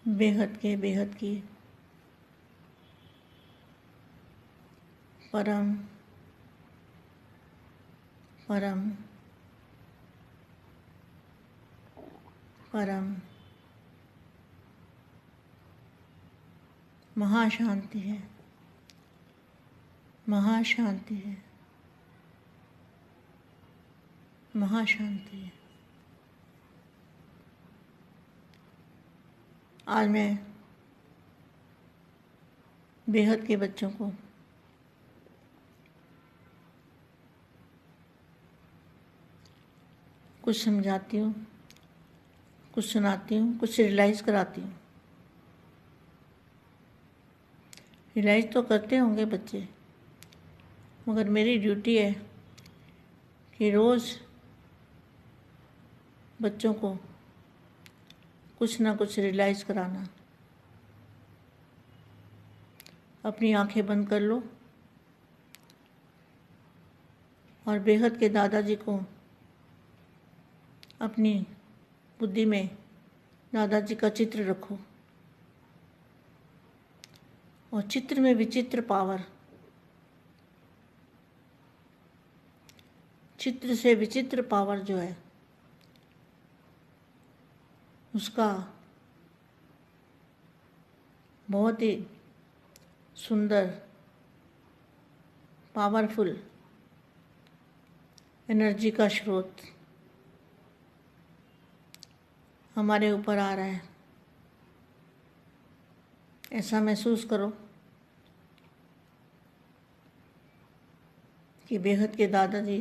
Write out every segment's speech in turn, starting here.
बेहद की परम परम परम महाशांति है, महाशांति है, महाशांति है। आज मैं बेहद के बच्चों को कुछ समझाती हूँ, कुछ सुनाती हूँ, कुछ रियलाइज़ कराती हूँ। रियलाइज़ तो करते होंगे बच्चे, मगर मेरी ड्यूटी है कि रोज़ बच्चों को कुछ ना कुछ रियलाइज़ कराना। अपनी आंखें बंद कर लो और बेहद के दादाजी को अपनी बुद्धि में दादाजी का चित्र रखो और चित्र में विचित्र पावर, चित्र से विचित्र पावर जो है उसका बहुत ही सुंदर पावरफुल एनर्जी का स्रोत हमारे ऊपर आ रहा है। ऐसा महसूस करो कि बेहद के दादाजी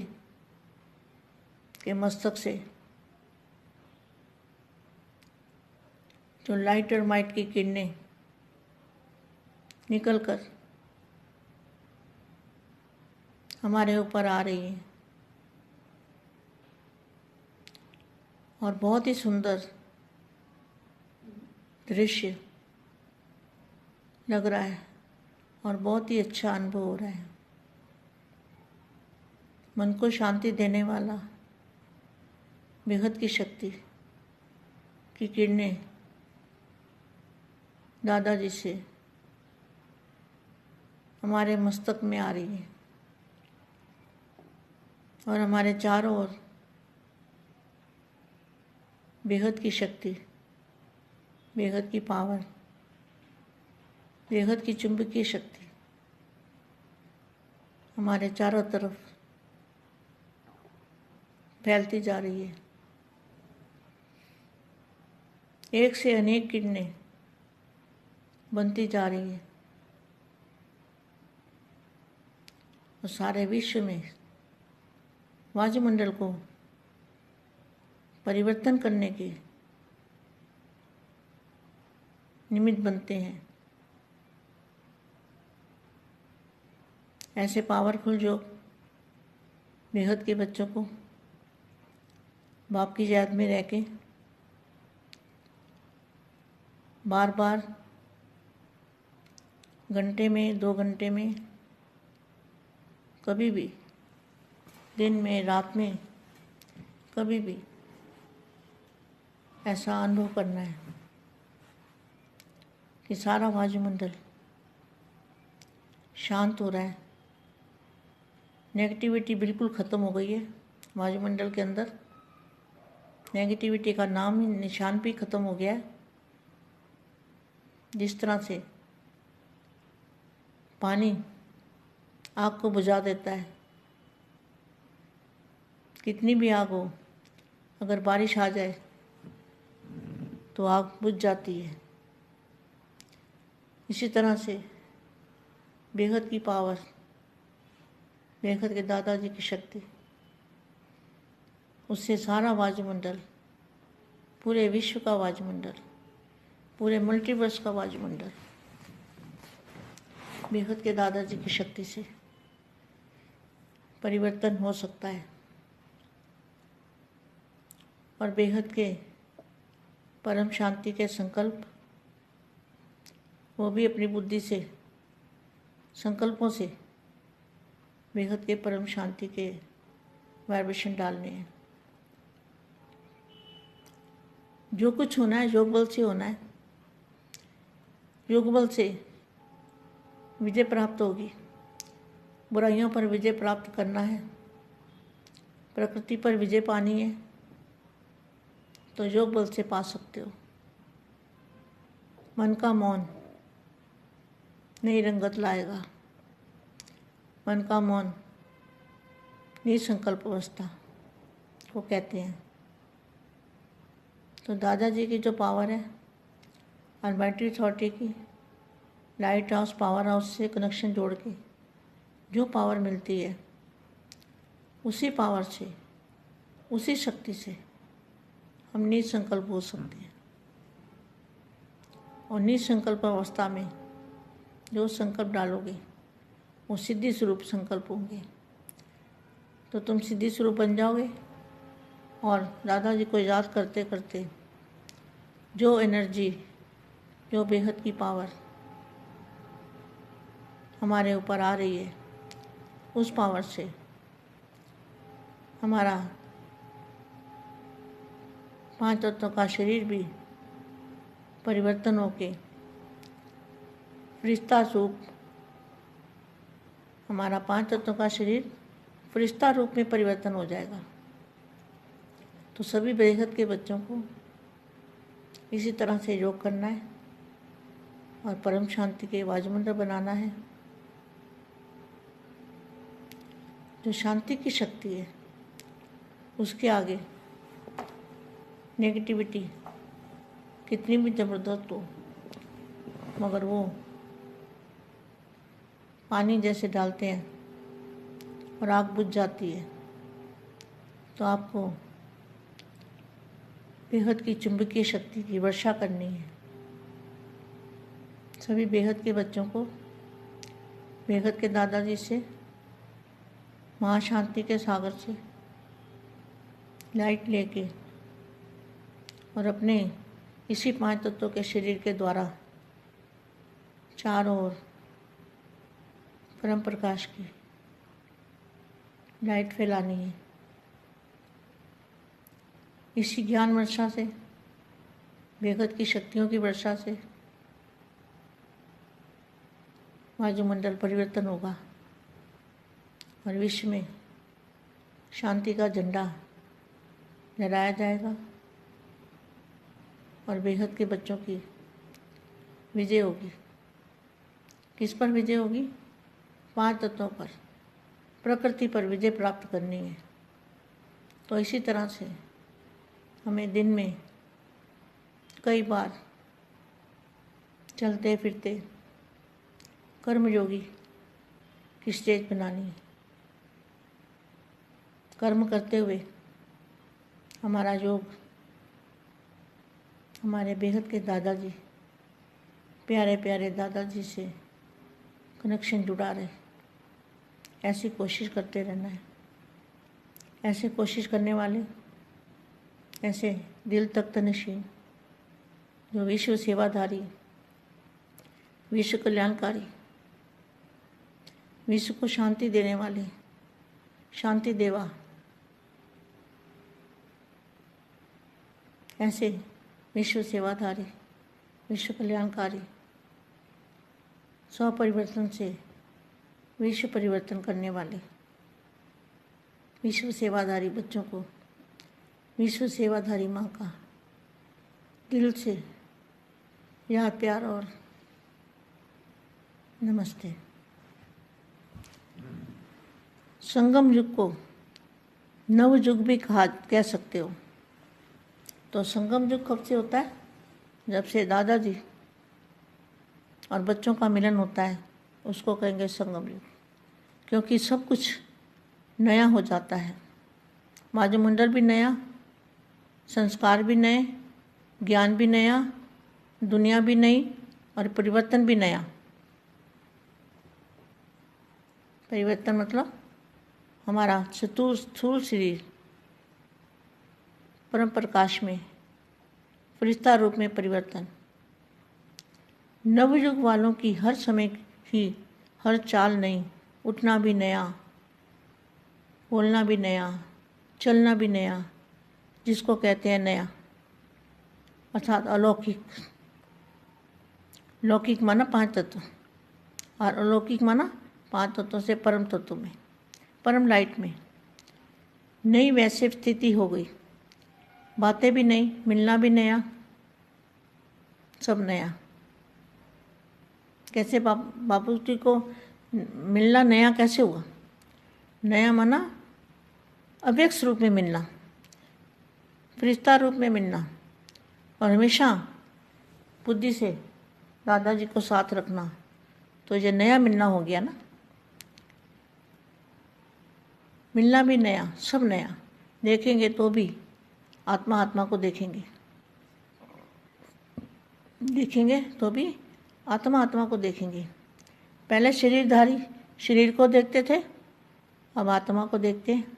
के मस्तक से जो लाइट और माइट की किरणें निकलकर हमारे ऊपर आ रही हैं और बहुत ही सुंदर दृश्य लग रहा है और बहुत ही अच्छा अनुभव हो रहा है। मन को शांति देने वाला बेहद की शक्ति की किरणें दादाजी से हमारे मस्तक में आ रही है और हमारे चारों ओर बेहद की शक्ति, बेहद की पावर, बेहद की चुंबकीय शक्ति हमारे चारों तरफ फैलती जा रही है। एक से अनेक किरणें बनती जा रही है और सारे विश्व में वायुमंडल को परिवर्तन करने के निमित्त बनते हैं। ऐसे पावरफुल जो बेहद के बच्चों को बाप की याद में रह के बार बार घंटे में, 2 घंटे में, कभी भी, दिन में, रात में, कभी भी ऐसा अनुभव करना है कि सारा वायुमंडल शांत हो रहा है। नेगेटिविटी बिल्कुल ख़त्म हो गई है वायुमंडल के अंदर। नेगेटिविटी का नाम ही निशान भी ख़त्म हो गया है। जिस तरह से पानी आग को बुझा देता है, कितनी भी आग हो, अगर बारिश आ जाए तो आग बुझ जाती है। इसी तरह से बेहद की पावर, बेहद के दादाजी की शक्ति, उससे सारा वायुमंडल, पूरे विश्व का वायुमंडल, पूरे मल्टीवर्स का वायुमंडल बेहद के दादाजी की शक्ति से परिवर्तन हो सकता है। और बेहद के परम शांति के संकल्प वो भी अपनी बुद्धि से, संकल्पों से बेहद के परम शांति के वाइब्रेशन डालने हैं। जो कुछ होना है योग बल से होना है। युगबल से विजय प्राप्त होगी। बुराइयों पर विजय प्राप्त करना है, प्रकृति पर विजय पानी है, तो योग बल से पा सकते हो। मन का मौन नई रंगत लाएगा। मन का मौन निसंकल्प अवस्था को कहते हैं। तो दादाजी की जो पावर है, अलमाइटी अथॉरिटी की लाइट हाउस पावर हाउस से कनेक्शन जोड़ के जो पावर मिलती है, उसी पावर से, उसी शक्ति से हम निसंकल्प हो सकते हैं। और निसंकल्प अवस्था में जो संकल्प डालोगे वो सिद्धि स्वरूप संकल्प होंगे। तो तुम सिद्धि स्वरूप बन जाओगे और दादाजी को याद करते करते जो एनर्जी, जो बेहद की पावर हमारे ऊपर आ रही है, उस पावर से हमारा 5 तत्वों का शरीर भी परिवर्तन होके फरिश्ता रूप, हमारा 5 तत्वों का शरीर फरिश्ता रूप में परिवर्तन हो जाएगा। तो सभी बेहद के बच्चों को इसी तरह से योग करना है और परम शांति के वायुमंडल बनाना है। जो शांति की शक्ति है, उसके आगे नेगेटिविटी कितनी भी ज़बरदस्त हो, मगर वो पानी जैसे डालते हैं और आग बुझ जाती है। तो आपको बेहद की चुंबकीय शक्ति की वर्षा करनी है। सभी बेहद के बच्चों को बेहद के दादाजी से, महाशांति के सागर से लाइट लेके और अपने इसी 5 तत्वों के शरीर के द्वारा चारों ओर परम प्रकाश की लाइट फैलानी है। इसी ज्ञान वर्षा से, बेहद की शक्तियों की वर्षा से वायुमंडल परिवर्तन होगा और विश्व में शांति का झंडा लहराया जाएगा और बेहद के बच्चों की विजय होगी। किस पर विजय होगी? 5 तत्वों पर, प्रकृति पर विजय प्राप्त करनी है। तो इसी तरह से हमें दिन में कई बार चलते फिरते कर्मयोगी की स्टेज बनानी है। कर्म करते हुए हमारा योग हमारे बेहद के दादाजी, प्यारे प्यारे दादाजी से कनेक्शन जुड़ा रहे, ऐसी कोशिश करते रहना है। ऐसे कोशिश करने वाले, ऐसे दिल तख्त नशीन, जो विश्व सेवाधारी, विश्व कल्याणकारी, विश्व को शांति देने वाले शांति देवा, ऐसे विश्व सेवाधारी, विश्व कल्याणकारी, स्व परिवर्तन से विश्व परिवर्तन करने वाले विश्व सेवाधारी बच्चों को विश्व सेवाधारी माँ का दिल से याद, प्यार और नमस्ते। संगम युग को नव युग भी कह सकते हो। तो संगम युग कब से होता है? जब से दादाजी और बच्चों का मिलन होता है, उसको कहेंगे संगम युग। क्योंकि सब कुछ नया हो जाता है, वायुमंडल भी नया, संस्कार भी नए, ज्ञान भी नया, दुनिया भी नई और परिवर्तन भी नया। परिवर्तन मतलब हमारा स्थूल शरीर परम प्रकाश में फरिश्ता रूप में परिवर्तन। नवयुग वालों की हर समय की हर चाल नई, उठना भी नया, बोलना भी नया, चलना भी नया, जिसको कहते हैं नया, अर्थात अलौकिक। लौकिक माना 5 तत्व और अलौकिक माना 5 तत्वों से परम तत्व में, परम लाइट में। नई वैसे स्थिति हो गई, बातें भी नई, मिलना भी नया, सब नया। कैसे बापू जी को मिलना नया कैसे हुआ? नया माना अव्यक्त रूप में मिलना, फरिश्ता रूप में मिलना, और हमेशा बुद्धि से दादाजी को साथ रखना। तो ये नया मिलना हो गया ना। मिलना भी नया, सब नया। देखेंगे तो भी आत्मा आत्मा को देखेंगे, देखेंगे तो भी आत्मा आत्मा को देखेंगे। पहले शरीरधारी शरीर को देखते थे, अब आत्मा को देखते हैं।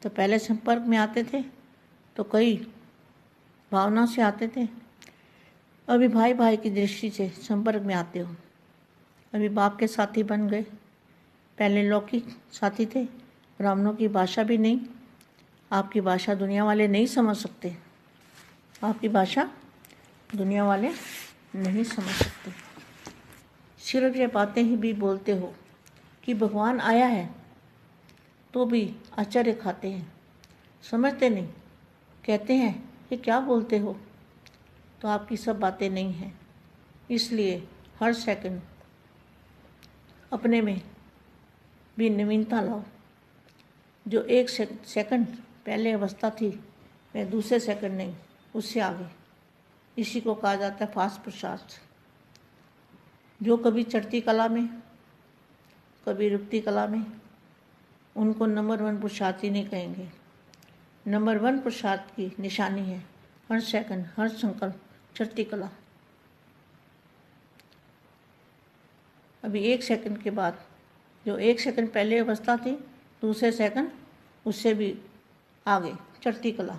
तो पहले संपर्क में आते थे तो कई भावना से आते थे, अभी भाई भाई की दृष्टि से संपर्क में आते हो। अभी बाप के साथी बन गए। पहले लौकिक साथी थे, ब्राह्मणों की भाषा भी नहीं, आपकी भाषा दुनिया वाले नहीं समझ सकते, आपकी भाषा दुनिया वाले नहीं समझ सकते। सिर्फ ये बातें ही भी बोलते हो कि भगवान आया है, तो भी आश्चर्य खाते हैं, समझते नहीं, कहते हैं कि क्या बोलते हो। तो आपकी सब बातें नहीं हैं। इसलिए हर सेकंड अपने में भी नवीनता लाओ। जो एक सेकंड पहले अवस्था थी, वह दूसरे सेकंड नहीं, उससे आगे। इसी को कहा जाता है फास्ट पुरुषार्थ। जो कभी चढ़ती कला में, कभी रुकती कला में, उनको नंबर 1 पुरुषार्थी नहीं कहेंगे। नंबर 1 पुरुषार्थ की निशानी है हर सेकंड, हर संकल्प, चढ़ती कला। अभी 1 सेकंड के बाद, जो 1 सेकंड पहले अवस्था थी, दूसरे सेकंड उससे भी आगे, चढ़ती कला,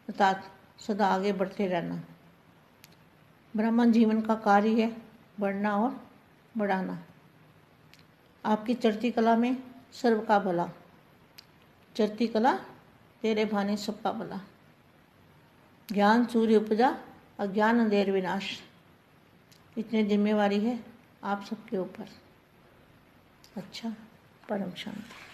अर्थात सदा आगे बढ़ते रहना। ब्राह्मण जीवन का कार्य है बढ़ना और बढ़ाना। आपकी चढ़ती कला में सर्व का भला, चढ़ती कला तेरे भाने सबका भला। ज्ञान सूर्य उपजा, अज्ञान अंधेर विनाश। इतनी जिम्मेवारी है आप सबके ऊपर। अच्छा, परम शांति।